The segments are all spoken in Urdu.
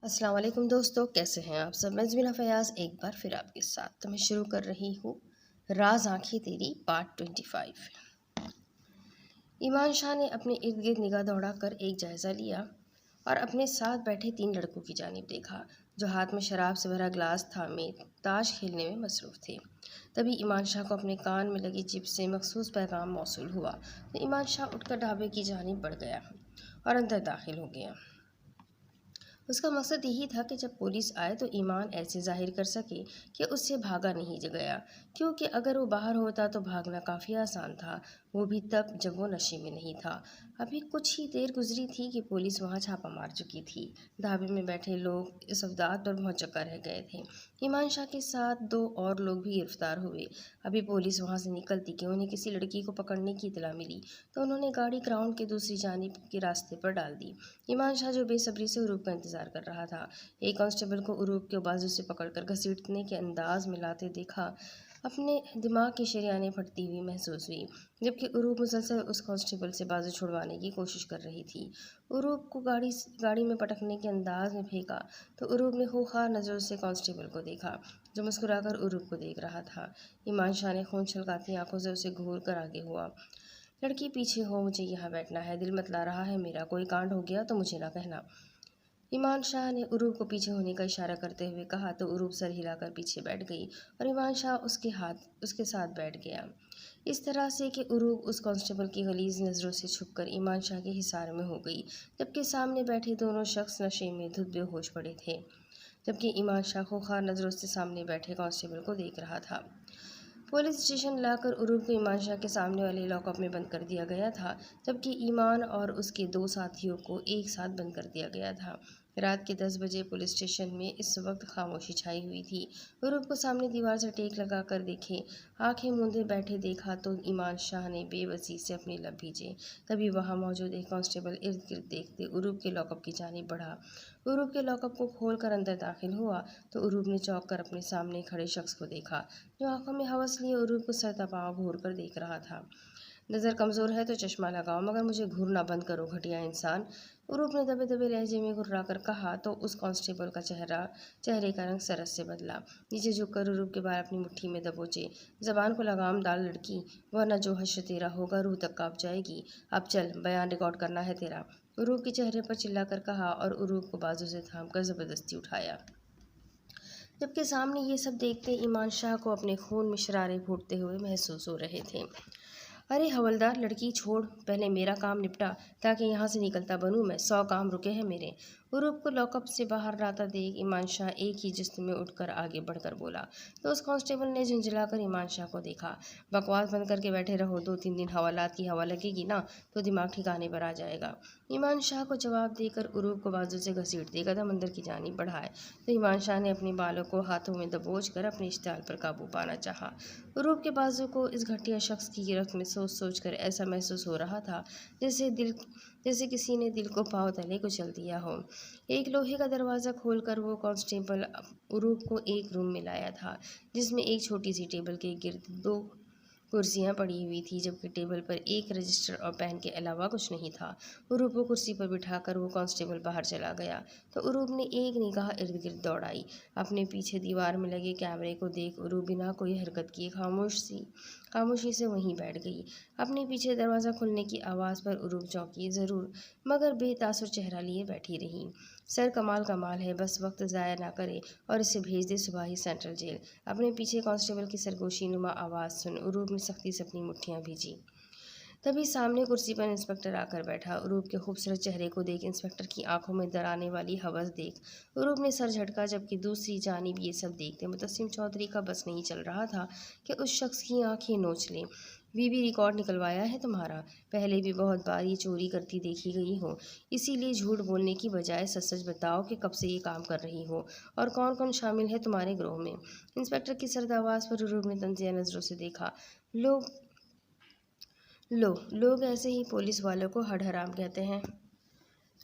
السلام علیکم دوستو، کیسے ہیں آپ سب؟ میں زمینہ فیاض ایک بار پھر آپ کے ساتھ تو میں شروع کر رہی ہوں راز آنکھیں تیری پارٹ 25۔ ایمان شاہ نے اپنے ارد گرد نگاہ دوڑا کر ایک جائزہ لیا اور اپنے ساتھ بیٹھے 3 لڑکوں کی جانب دیکھا جو ہاتھ میں شراب سے بھرا گلاس تھامے تاش کھیلنے میں مصروف تھے۔ تبھی ایمان شاہ کو اپنے کان میں لگی چپ سے مخصوص پیغام موصول ہوا تو ایمان شاہ اٹھ کر ڈھابے کی جانب بڑھ گیا اور اندر داخل ہو گیا۔ اس کا مقصد یہی تھا کہ جب پولیس آئے تو ایمان ایسے ظاہر کر سکے کہ اس سے بھاگا نہیں گیا، کیونکہ اگر وہ باہر ہوتا تو بھاگنا کافی آسان تھا، وہ بھی تب جب وہ نشے میں نہیں تھا۔ ابھی کچھ ہی دیر گزری تھی کہ پولیس وہاں چھاپہ مار چکی تھی۔ ڈھابے میں بیٹھے لوگ اس افداد پر بہت چکا رہ گئے تھے۔ ایمان شاہ کے ساتھ 2 اور لوگ بھی گرفتار ہوئے۔ ابھی پولیس وہاں سے نکلتی کہ انہیں کسی لڑکی کو پکڑنے کی اطلاع ملی تو انہوں نے گاڑی گراؤنڈ کے دوسری جانب کے راستے پر ڈال دی۔ ایمان شاہ جو بے صبری سے عروب کا انتظار کر رہا تھا، ایک کانسٹیبل کو عروب کے بازو سے پکڑ کر گھسیٹنے کے انداز میں لاتے دیکھا اپنے دماغ کی شریانیں پھٹتی ہوئی محسوس ہوئی، جبکہ عروب مسلسل اس کانسٹیبل سے بازو چھڑوانے کی کوشش کر رہی تھی۔ عروب کو گاڑی میں پٹکنے کے انداز میں پھینکا تو عروب نے خوخار نظروں سے کانسٹیبل کو دیکھا جو مسکرا کر عروب کو دیکھ رہا تھا۔ ایمان شاہ نے خون چھلکاتی آنکھوں سے اسے گھور کر آگے ہوا۔ لڑکی پیچھے ہو، مجھے یہاں بیٹھنا ہے، دل متلا رہا ہے میرا، کوئی کانڈ ہو گیا تو مجھے نہ کہنا۔ ایمان شاہ نے عروب کو پیچھے ہونے کا اشارہ کرتے ہوئے کہا تو عروب سر ہلا کر پیچھے بیٹھ گئی اور ایمان شاہ اس کے ساتھ بیٹھ گیا، اس طرح سے کہ عروب اس کانسٹیبل کی غلیظ نظروں سے چھپ کر ایمان شاہ کے حصار میں ہو گئی، جبکہ سامنے بیٹھے دونوں شخص نشے میں دھت بے ہوش پڑے تھے، جبکہ ایمان شاہ خوخار نظروں سے سامنے بیٹھے کانسٹیبل کو دیکھ رہا تھا۔ پولیس اسٹیشن لا کر عروب کو ایمان شاہ کے سامنے والے لاک اپ میں بند کر دیا گیا تھا، جبکہ ایمان اور اس کے 2 ساتھیوں کو ایک ساتھ بند کر دیا گیا تھا۔ رات کے 10 بجے پولیس اسٹیشن میں اس وقت خاموشی چھائی ہوئی تھی۔ عروب کو سامنے دیوار سے ٹیک لگا کر دیکھے آنکھیں موندے بیٹھے دیکھا تو ایمان شاہ نے بے بسی سے اپنے لب بھیجے۔ تبھی وہاں موجود ایک کانسٹیبل ارد گرد دیکھتے عروب کے لاک اپ کی جانب بڑھا۔ عروب کے لاک اپ کو کھول کر اندر داخل ہوا تو عروب نے چونک کر اپنے سامنے کھڑے شخص کو دیکھا جو آنکھوں میں ہوس لیے عروب کو سر تپاؤ گھور کر دیکھ رہا تھا۔ نظر کمزور ہے تو چشمہ لگاؤ، مگر مجھے گھورنا بند کرو گھٹیا انسان، عروب نے دبے دبے لہجے میں گھررا کر کہا تو اس کانسٹیبل کا چہرے کا رنگ سرس سے بدلا۔ نیچے جھک کر عروب کے بال اپنی مٹھی میں دبوچے۔ زبان کو لگام ڈال لڑکی، ورنہ جو حشر تیرا ہوگا روح تک کانپ جائے گی۔ اب چل، بیان ریکارڈ کرنا ہے تیرا، عروب کے چہرے پر چلا کر کہا اور عروب کو بازو سے تھام کر زبردستی اٹھایا۔ جبکہ سامنے یہ سب دیکھتے ایمان شاہ کو اپنے خون میں شرارے پھوٹتے ہوئے محسوس ہو رہے تھے۔ ارے حوالدار، لڑکی چھوڑ، پہلے میرا کام نپٹا تاکہ یہاں سے نکلتا بنوں میں، 100 کام رکے ہیں میرے۔ عروب کو لاک اپ سے باہر لاتا دیکھ ایمان شاہ ایک ہی جست میں اٹھ کر آگے بڑھ کر بولا تو اس کانسٹیبل نے جھنجھلا کر ایمان شاہ کو دیکھا۔ بکواس بند کر کے بیٹھے رہو، 2-3 دن حوالات کی ہوا لگے گی نا تو دماغ ٹھکانے پر آ جائے گا۔ ایمان شاہ کو جواب دے کر عروب کو بازو سے گھسیٹتے قدم اندر کی جانب بڑھائے تو ایمان شاہ نے اپنے بالوں کو ہاتھوں میں دبوچ کر اپنے اشتعال پر قابو پانا چاہا۔ عروب کے بازو کو اس گھٹیا شخص کی گرفت میں سوچ سوچ کر ایسا محسوس ہو رہا تھا جیسے کسی نے دل کو پاؤں تلے کچل دیا ہو۔ ایک لوہے کا دروازہ کھول کر وہ کانسٹیبل عروب کو ایک روم میں لایا تھا جس میں ایک چھوٹی سی ٹیبل کے گرد 2 کرسیاں پڑی ہوئی تھی، جبکہ ٹیبل پر ایک رجسٹر اور پین کے علاوہ کچھ نہیں تھا۔ عروب کو کرسی پر بٹھا کر وہ کانسٹیبل باہر چلا گیا تو عروب نے ایک نگاہ ارد گرد دوڑائی۔ اپنے پیچھے دیوار میں لگے کیمرے کو دیکھ عروب بنا کوئی حرکت کیے خاموشی سے وہیں بیٹھ گئی۔ اپنے پیچھے دروازہ کھلنے کی آواز پر عروب چونکی ضرور، مگر بے تاثر چہرہ لیے بیٹھی رہی۔ سر کمال ہے، بس وقت ضائع نہ کرے اور اسے بھیج دے صبح ہی سینٹرل جیل۔ اپنے پیچھے کانسٹیبل کی سرگوشی نما آواز سن عروب نے سختی سے اپنی مٹھیاں بھیجی۔ تبھی سامنے کرسی پر انسپکٹر آ کر بیٹھا۔ عروب کے خوبصورت چہرے کو دیکھ، انسپکٹر کی آنکھوں میں ڈرانے والی ہوس دیکھ عروب نے سر جھٹکا، جبکہ دوسری جانب یہ سب دیکھتے متسم چودھری کا بس نہیں چل رہا تھا کہ اس شخص کی آنکھیں نوچ لے۔ بی ریکارڈ نکلوایا ہے تمہارا؟ پہلے بھی بہت بار یہ چوری کرتی دیکھی گئی ہو، اسی لیے جھوٹ بولنے کی بجائے سچ سچ بتاؤ کہ کب سے یہ کام کر رہی ہو اور کون کون شامل ہے تمہارے گروہ میں۔ انسپکٹر کی سرد آواز پر عروب نے طنزیہ نظروں سے دیکھا۔ لوگ ایسے ہی پولیس والوں کو ہڈ حرام کہتے ہیں۔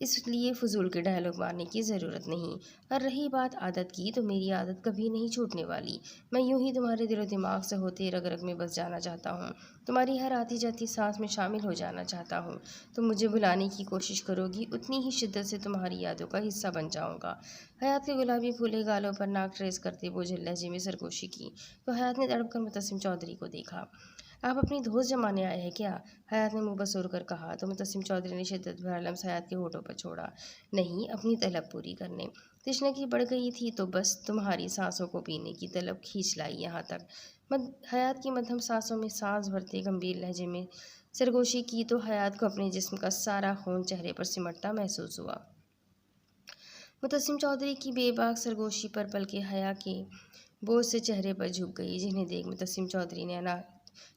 اس لیے فضول کے ڈائلاگ مارنے کی ضرورت نہیں۔ اور رہی بات عادت کی، تو میری عادت کبھی نہیں چھوٹنے والی۔ میں یوں ہی تمہارے دل و دماغ سے ہوتے رگ رگ میں بس جانا چاہتا ہوں، تمہاری ہر آتی جاتی سانس میں شامل ہو جانا چاہتا ہوں۔ تم مجھے بلانے کی کوشش کرو گی، اتنی ہی شدت سے تمہاری یادوں کا حصہ بن جاؤں گا۔ حیات کے گلابی پھولے گالوں پر ناک ٹریس کرتے بوجھل لہجے میں سرگوشی کی تو حیات نے تڑپ کر متسم چودھری کو دیکھا۔ آپ اپنی دھوس جمانے آئے ہیں کیا؟ حیات نے منہ بسور کر کہا تو متسم چودھری نے شدت بھرا لمس حیات کے ہونٹوں پر چھوڑا۔ نہیں، اپنی طلب پوری کرنے۔ تشنگی بڑھ گئی تھی تو بس تمہاری سانسوں کو پینے کی طلب کھینچ لائی یہاں تک۔ حیات کی مدھم سانسوں میں سانس بھرتے گمبھیر لہجے میں سرگوشی کی تو حیات کو اپنے جسم کا سارا خون چہرے پر سمٹتا محسوس ہوا۔ متسم چودھری کی بے باک سرگوشی پر پلکیں حیا کے بوجھ سے چہرے پر جھک گئی، جنہیں دیکھ متسم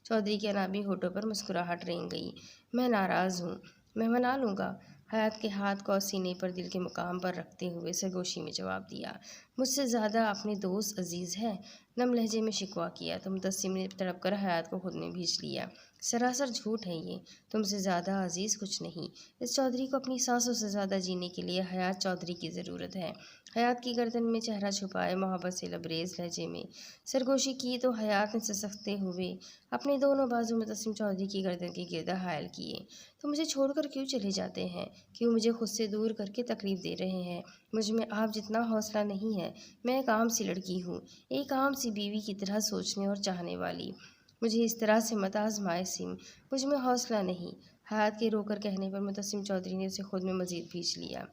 چودھری کے انابی ہونٹوں پر مسکراہٹ رینگ گئی۔ میں ناراض ہوں، میں منا لوں گا، حیات کے ہاتھ کو سینے پر دل کے مقام پر رکھتے ہوئے سرگوشی میں جواب دیا۔ مجھ سے زیادہ اپنے دوست عزیز ہے، نم لہجے میں شکوہ کیا تو متسم نے تڑپ کر حیات کو خود میں بھینچ لیا۔ سراسر جھوٹ ہے یہ، تم سے زیادہ عزیز کچھ نہیں۔ اس چودھری کو اپنی سانسوں سے زیادہ جینے کے لیے حیات چودھری کی ضرورت ہے۔ حیات کی گردن میں چہرہ چھپائے محبت سے لبریز لہجے میں سرگوشی کی تو حیات نے سسکتے ہوئے اپنے دونوں بازو متسم چودھری کی گردن کے گرد حائل کیے۔ تو مجھے چھوڑ کر کیوں چلے جاتے ہیں؟ کیوں مجھے خود سے دور کر کے تکلیف دے رہے ہیں؟ مجھ میں آپ جتنا حوصلہ نہیں ہے۔ میں ایک عام سی لڑکی ہوں، ایک عام سی بیوی کی طرح سوچنے اور چاہنے والی۔ مجھے اس طرح سے مت آزمائے سیم، مجھ میں حوصلہ نہیں۔ حیات کے رو کر کہنے پر متسم چودھری نے اسے خود میں مزید بھینچ لیا۔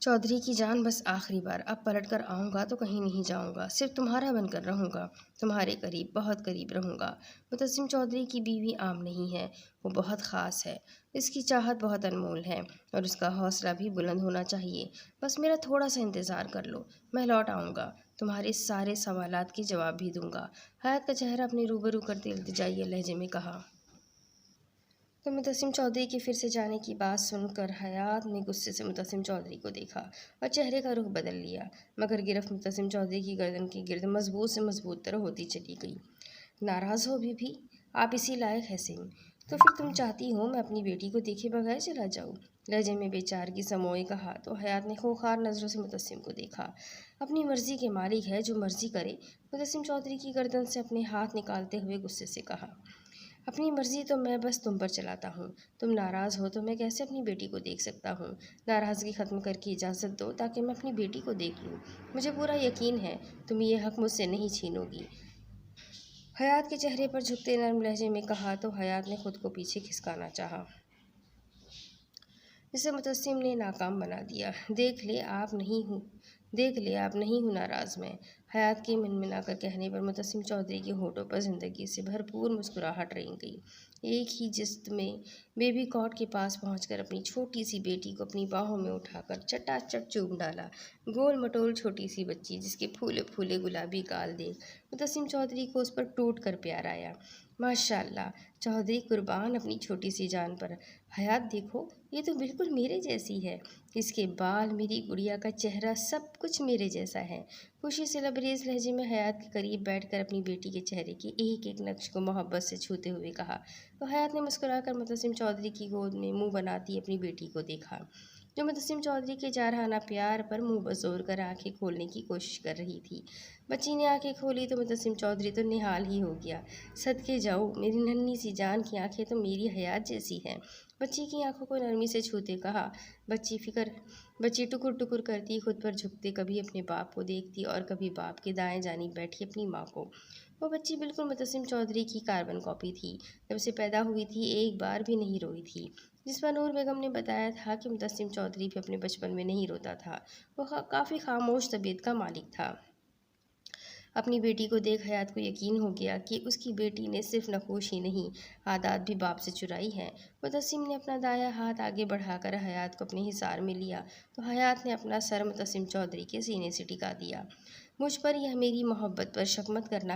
چودھری کی جان، بس آخری بار، اب پلٹ کر آؤں گا تو کہیں نہیں جاؤں گا، صرف تمہارا بن کر رہوں گا، تمہارے قریب، بہت قریب رہوں گا۔ متسم چودھری کی بیوی عام نہیں ہے، وہ بہت خاص ہے، اس کی چاہت بہت انمول ہے اور اس کا حوصلہ بھی بلند ہونا چاہیے۔ بس میرا تھوڑا سا انتظار کر لو، میں لوٹ آؤں گا، تمہارے سارے سوالات کے جواب بھی دوں گا۔ حیات کا چہرہ اپنے روبرو کرتے التجائیہ لہجے میں کہا۔ تو متسم چودھری کے پھر سے جانے کی بات سن کر حیات نے غصے سے متسم چودھری کو دیکھا اور چہرے کا رخ بدل لیا، مگر گرفت متسم چودھری کی گردن کے گرد مضبوط سے مضبوط تر ہوتی چلی گئی۔ ناراض ہو بھی آپ اسی لائق ہے سیم، تو پھر تم چاہتی ہو میں اپنی بیٹی کو دیکھے بغیر چلا جاؤں؟ لہجے میں بیچارگی سموئے کہا تو حیات نے خوخار نظروں سے متسم کو دیکھا۔ اپنی مرضی کے مالک ہے، جو مرضی کرے، متسم چودھری کی گردن سے اپنے ہاتھ نکالتے ہوئے غصے سے کہا۔ اپنی مرضی تو میں بس تم پر چلاتا ہوں، تم ناراض ہو تو میں کیسے اپنی بیٹی کو دیکھ سکتا ہوں؟ ناراضگی ختم کر کے اجازت دو تاکہ میں اپنی بیٹی کو دیکھ لوں، مجھے پورا یقین ہے تم یہ حق مجھ سے نہیں چھینو گی۔ حیات کے چہرے پر جھکتے نرم لہجے میں کہا تو حیات نے خود کو پیچھے کھسکانا چاہا، جسے متسم نے ناکام بنا دیا۔ دیکھ لے آپ نہیں ہوں ناراض میں، حیات کے منمنا کر کہنے پر متسم چودھری کے ہونٹوں پر زندگی سے بھرپور مسکراہٹ رینگ گئی۔ ایک ہی جست میں بیبی کاٹ کے پاس پہنچ کر اپنی چھوٹی سی بیٹی کو اپنی باہوں میں اٹھا کر چٹا چٹ چوم ڈالا۔ گول مٹول چھوٹی سی بچی جس کے پھولے پھولے گلابی گال دیکھ متسم چودھری کو اس پر ٹوٹ کر پیار آیا۔ ماشاء اللہ، چودھری قربان اپنی چھوٹی سی جان پر۔ حیات دیکھو، یہ تو بالکل میرے جیسی ہے، اس کے بال، میری گڑیا کا چہرہ، سب کچھ میرے جیسا ہے۔ خوشی سے لبریز لہجے میں حیات کے قریب بیٹھ کر اپنی بیٹی کے چہرے کے ایک ایک نقش کو محبت سے چھوتے ہوئے کہا تو حیات نے مسکرا کر متسم چودھری کی گود میں منہ بناتی اپنی بیٹی کو دیکھا، جو متسم چودھری کے جارحانہ پیار پر منہ بزور کر آنکھیں کھولنے کی کوشش کر رہی تھی۔ بچی نے آنکھیں کھولی تو متسم چودھری تو نہال ہی ہو گیا۔ صدقے جاؤ، میری ننھی سی جان کی آنکھیں تو میری حیات جیسی ہیں، بچی کی آنکھوں کو نرمی سے چھوتے کہا۔ بچی ٹکر ٹکر کرتی خود پر جھکتے کبھی اپنے باپ کو دیکھتی اور کبھی باپ کے دائیں جانب بیٹھی اپنی ماں کو۔ وہ بچی بالکل متسم چودھری کی کاربن کاپی تھی، جب سے پیدا ہوئی تھی ایک بار بھی نہیں روئی تھی۔ جس پر نور بیگم نے بتایا تھا کہ متسم چودھری بھی اپنے بچپن میں نہیں روتا تھا، وہ کافی خاموش طبیعت کا مالک تھا۔ اپنی بیٹی کو دیکھ حیات کو یقین ہو گیا کہ اس کی بیٹی نے صرف نقوش ہی نہیں، عادات بھی باپ سے چرائی ہیں۔ متسم نے اپنا دایاں ہاتھ آگے بڑھا کر حیات کو اپنے حصار میں لیا تو حیات نے اپنا سر متسم چودھری کے سینے سے ٹکا دیا۔ مجھ پر یا میری محبت پر شک مت کرنا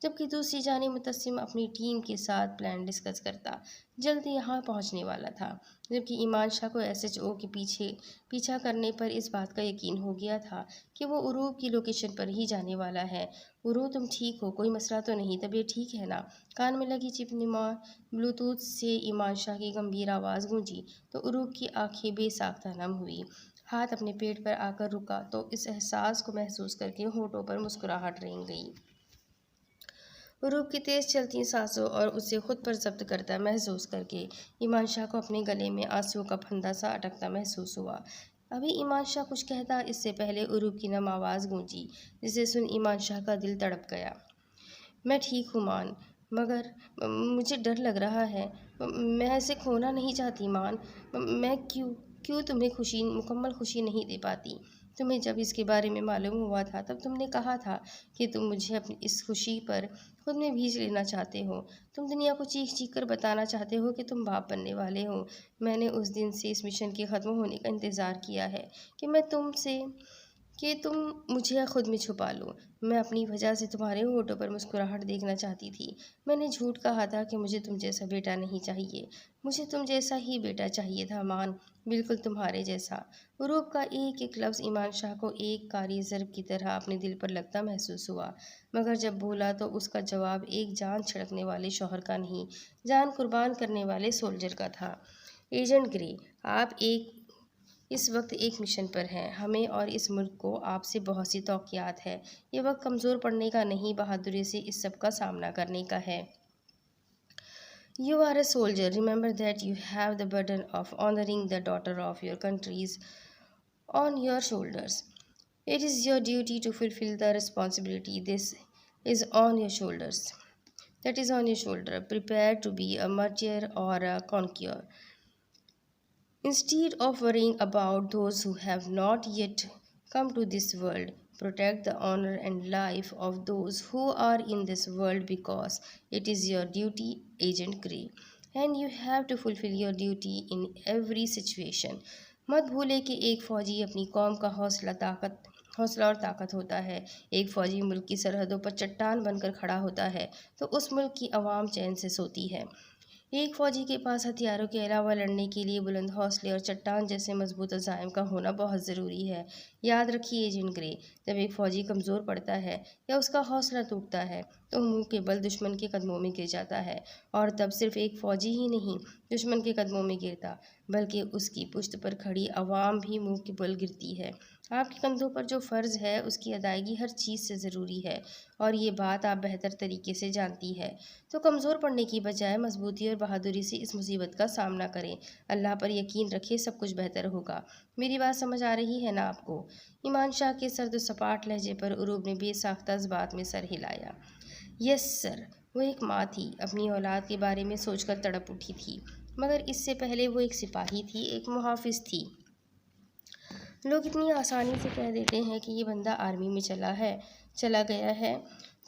جبکہ دوسری جانب متسم اپنی ٹیم کے ساتھ پلان ڈسکس کرتا جلد یہاں پہنچنے والا تھا، جبکہ ایمان شاہ کو SHO کے پیچھا کرنے پر اس بات کا یقین ہو گیا تھا کہ وہ عروب کی لوکیشن پر ہی جانے والا ہے۔ عروب تم ٹھیک ہو؟ کوئی مسئلہ تو نہیں؟ طبیعت ٹھیک ہے نا؟ کان میں لگی چپ بلوٹوتھ سے ایمان شاہ کی گمبھیر آواز گونجی تو عروب کی آنکھیں بے ساختہ نم ہوئی، ہاتھ اپنے پیٹ پر آ کر رکا تو اس احساس کو محسوس کر کے ہونٹوں پر مسکراہٹ رنگ گئی۔ عروب کی تیز چلتی سانسوں اور اسے خود پر ضبط کرتا محسوس کر کے ایمان شاہ کو اپنے گلے میں آنسوؤں کا پھندا سا اٹکتا محسوس ہوا۔ ابھی ایمان شاہ کچھ کہتا اس سے پہلے عروب کی نم آواز گونجی، جسے سن ایمان شاہ کا دل تڑپ گیا۔ میں ٹھیک ہوں مان، مگر مجھے ڈر لگ رہا ہے۔ میں اسے کھونا نہیں چاہتی مان۔ میں کیوں تمہیں مکمل خوشی نہیں دے پاتی؟ تمہیں جب اس کے بارے میں معلوم ہوا تھا تب تم نے کہا تھا کہ تم مجھے اپنی اس خوشی پر خود میں بھیج لینا چاہتے ہو۔ تم دنیا کو چیخ چیخ کر بتانا چاہتے ہو کہ تم باپ بننے والے ہو۔ میں نے اس دن سے اس مشن کے ختم ہونے کا انتظار کیا ہے کہ تم مجھے خود میں چھپا لو۔ میں اپنی وجہ سے تمہارے ہونٹوں پر مسکراہٹ دیکھنا چاہتی تھی۔ میں نے جھوٹ کہا تھا کہ مجھے تم جیسا بیٹا نہیں چاہیے۔ مجھے تم جیسا ہی بیٹا چاہیے تھا مان، بالکل تمہارے جیسا۔ عروب کا ایک ایک لفظ ایمان شاہ کو ایک کاری ضرب کی طرح اپنے دل پر لگتا محسوس ہوا، مگر جب بولا تو اس کا جواب ایک جان چھڑکنے والے شوہر کا نہیں، جان قربان کرنے والے سولجر کا تھا۔ ایجنٹ گرے، آپ اس وقت ایک مشن پر ہیں۔ ہمیں اور اس ملک کو آپ سے بہت سی توقعات ہے۔ یہ وقت کمزور پڑنے کا نہیں، بہادری سے اس سب کا سامنا کرنے کا ہے۔ You are a soldier. Remember that you have the burden of honoring the daughter of your countries on your shoulders. It is your duty to fulfill the responsibility. This is on your shoulders. That is on your shoulder. Prepare to be a martyr or a conqueror. Instead of worrying about those who have not yet come to this world, protect the honor and life of those who are in this world because it is your duty, Agent Gray, and you have to fulfill your duty in every situation. مت بھولے کہ ایک فوجی اپنی قوم کا حوصلہ اور طاقت ہوتا ہے۔ ایک فوجی ملک کی سرحدوں پر چٹان بن کر کھڑا ہوتا ہے تو اس ملک کی عوام چین سے سوتی ہے۔ ایک فوجی کے پاس ہتھیاروں کے علاوہ لڑنے کے لیے بلند حوصلے اور چٹان جیسے مضبوط عزائم کا ہونا بہت ضروری ہے۔ یاد رکھیے ایجنٹ گرے، جب ایک فوجی کمزور پڑتا ہے یا اس کا حوصلہ ٹوٹتا ہے تو منہ کے بل دشمن کے قدموں میں گر جاتا ہے، اور تب صرف ایک فوجی ہی نہیں دشمن کے قدموں میں گرتا، بلکہ اس کی پشت پر کھڑی عوام بھی منہ کے بل گرتی ہے۔ آپ کے کندھوں پر جو فرض ہے اس کی ادائیگی ہر چیز سے ضروری ہے، اور یہ بات آپ بہتر طریقے سے جانتی ہے۔ تو کمزور پڑنے کی بجائے مضبوطی اور بہادری سے اس مصیبت کا سامنا کریں۔ اللہ پر یقین رکھیں، سب کچھ بہتر ہوگا۔ میری بات سمجھ آ رہی ہے نا آپ کو؟ ایمان شاہ کے سرد و سپاٹ لہجے پر عروب نے بے ساختہ بات میں سر ہلایا۔ یس سر۔ وہ ایک ماں تھی، اپنی اولاد کے بارے میں سوچ کر تڑپ اٹھی تھی، مگر اس سے پہلے وہ ایک سپاہی تھی، ایک محافظ تھی۔ لوگ اتنی آسانی سے کہہ دیتے ہیں کہ یہ بندہ آرمی میں چلا گیا ہے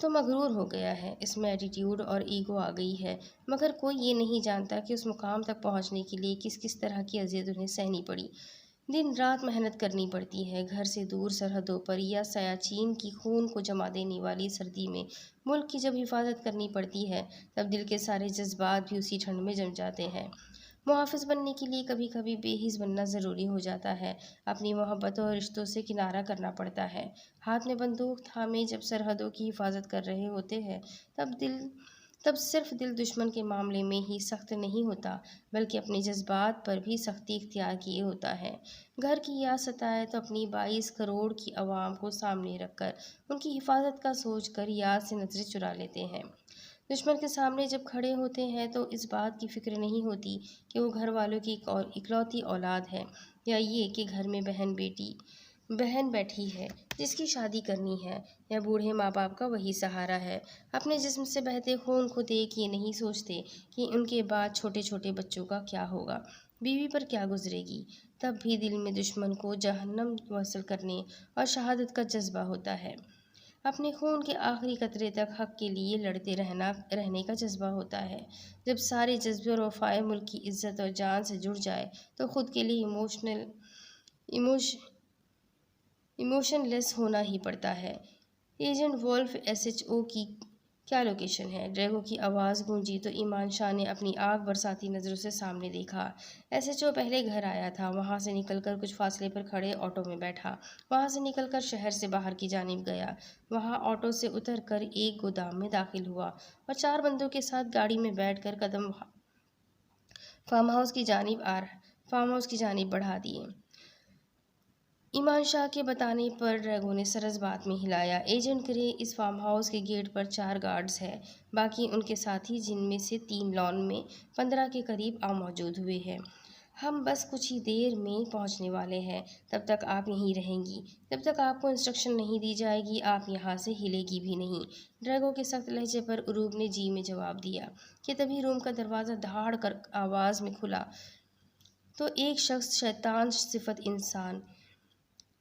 تو مغرور ہو گیا ہے، اس میں ایٹیٹیوڈ اور ایگو آ گئی ہے، مگر کوئی یہ نہیں جانتا کہ اس مقام تک پہنچنے کے لیے کس طرح کی اذیت انہیں سہنی پڑی۔ دن رات محنت کرنی پڑتی ہے، گھر سے دور سرحدوں پر یا سیاچین کی خون کو جما دینے والی سردی میں ملک کی جب حفاظت کرنی پڑتی ہے تب دل کے سارے جذبات بھی اسی ٹھنڈ میں جم جاتے ہیں۔ محافظ بننے کے لیے کبھی کبھی بے حس بننا ضروری ہو جاتا ہے، اپنی محبتوں اور رشتوں سے کنارہ کرنا پڑتا ہے۔ ہاتھ میں بندوق تھامے جب سرحدوں کی حفاظت کر رہے ہوتے ہیں تب صرف دل دشمن کے معاملے میں ہی سخت نہیں ہوتا، بلکہ اپنے جذبات پر بھی سختی اختیار کیے ہوتا ہے۔ گھر کی یاد ستائے تو اپنی 22 کروڑ کی عوام کو سامنے رکھ کر ان کی حفاظت کا سوچ کر یاد سے نظریں چرا لیتے ہیں۔ دشمن کے سامنے جب کھڑے ہوتے ہیں تو اس بات کی فکر نہیں ہوتی کہ وہ گھر والوں کی اکلوتی اولاد ہے، یا یہ کہ گھر میں بہن بیٹھی ہے جس کی شادی کرنی ہے، یا بوڑھے ماں باپ کا وہی سہارا ہے۔ اپنے جسم سے بہتے خون کو دیکھ یہ نہیں سوچتے کہ ان کے بعد چھوٹے چھوٹے بچوں کا کیا ہوگا، بیوی پر کیا گزرے گی۔ تب بھی دل میں دشمن کو جہنم وصل کرنے اور شہادت کا جذبہ ہوتا ہے، اپنے خون کے آخری قطرے تک حق کے لیے لڑتے رہنے کا جذبہ ہوتا ہے۔ جب سارے جذبے اور وفائے ملک کی عزت اور جان سے جڑ جائے تو خود کے لیے ایموشن لیس ہونا ہی پڑتا ہے۔ ایجنٹ وولف SHO کی کیا لوکیشن ہے؟ ڈریگو کی آواز گونجی تو ایمان شاہ نے اپنی آنکھ برساتی نظروں سے سامنے دیکھا۔ ایس ایچ او پہلے گھر آیا تھا، وہاں سے نکل کر کچھ فاصلے پر کھڑے آٹو میں بیٹھا، وہاں سے نکل کر شہر سے باہر کی جانب گیا، وہاں آٹو سے اتر کر ایک گودام میں داخل ہوا اور 4 بندوں کے ساتھ گاڑی میں بیٹھ کر قدم فارم ہاؤس کی جانب بڑھا دیے۔ ایمان شاہ کے بتانے پر ڈریگو نے سر اس بات میں ہلایا۔ ایجنٹ کرے، اس فارم ہاؤس کے گیٹ پر 4 گارڈز ہیں، باقی ان کے ساتھی جن میں سے 3 لان میں 15 کے قریب موجود ہوئے ہیں۔ ہم بس کچھ ہی دیر میں پہنچنے والے ہیں، تب تک آپ یہیں رہیں گی، جب تک آپ کو انسٹرکشن نہیں دی جائے گی آپ یہاں سے ہلے گی بھی نہیں۔ ڈریگو کے سخت لہجے پر عروب نے جی میں جواب دیا کہ تبھی روم کا دروازہ دھاڑ کر آواز میں کھلا تو ایک شخص شیطان صفت انسان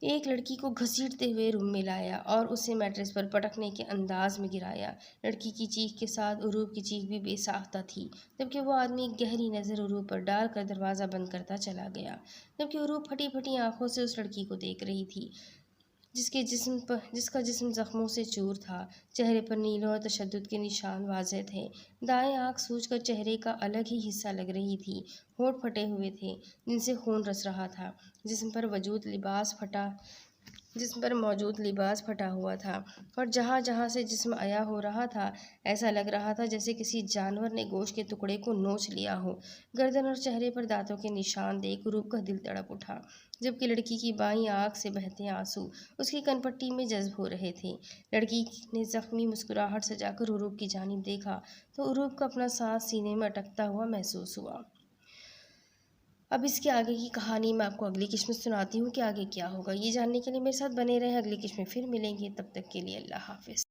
ایک لڑکی کو گھسیٹتے ہوئے روم میں لایا اور اسے میٹرس پر پٹکنے کے انداز میں گرایا۔ لڑکی کی چیخ کے ساتھ عروب کی چیخ بھی بے ساختہ تھی، جبکہ وہ آدمی ایک گہری نظر عروب پر ڈال کر دروازہ بند کرتا چلا گیا، جبکہ عروب پھٹی پھٹی آنکھوں سے اس لڑکی کو دیکھ رہی تھی جس کا جسم زخموں سے چور تھا۔ چہرے پر نیلوں اور تشدد کے نشان واضح تھے۔ دائیں آنکھ سوج کر چہرے کا الگ ہی حصہ لگ رہی تھی، ہونٹ پھٹے ہوئے تھے جن سے خون رس رہا تھا، جسم پر موجود لباس پھٹا ہوا تھا اور جہاں جہاں سے جسم عیا ہو رہا تھا ایسا لگ رہا تھا جیسے کسی جانور نے گوشت کے ٹکڑے کو نوچ لیا ہو۔ گردن اور چہرے پر دانتوں کے نشان دیکھ عروب کا دل تڑپ اٹھا، جبکہ لڑکی کی بائیں آنکھ سے بہتے آنسو اس کی کن پٹی میں جذب ہو رہے تھے۔ لڑکی نے زخمی مسکراہٹ سجا کر عروب کی جانب دیکھا تو عروب کو اپنا سانس سینے میں اٹکتا ہوا محسوس ہوا۔ اب اس کے آگے کی کہانی میں آپ کو اگلی قسط میں سناتی ہوں کہ آگے کیا ہوگا۔ یہ جاننے کے لیے میرے ساتھ بنے رہیں، اگلی قسط میں پھر ملیں گے، تب تک کے لیے اللہ حافظ۔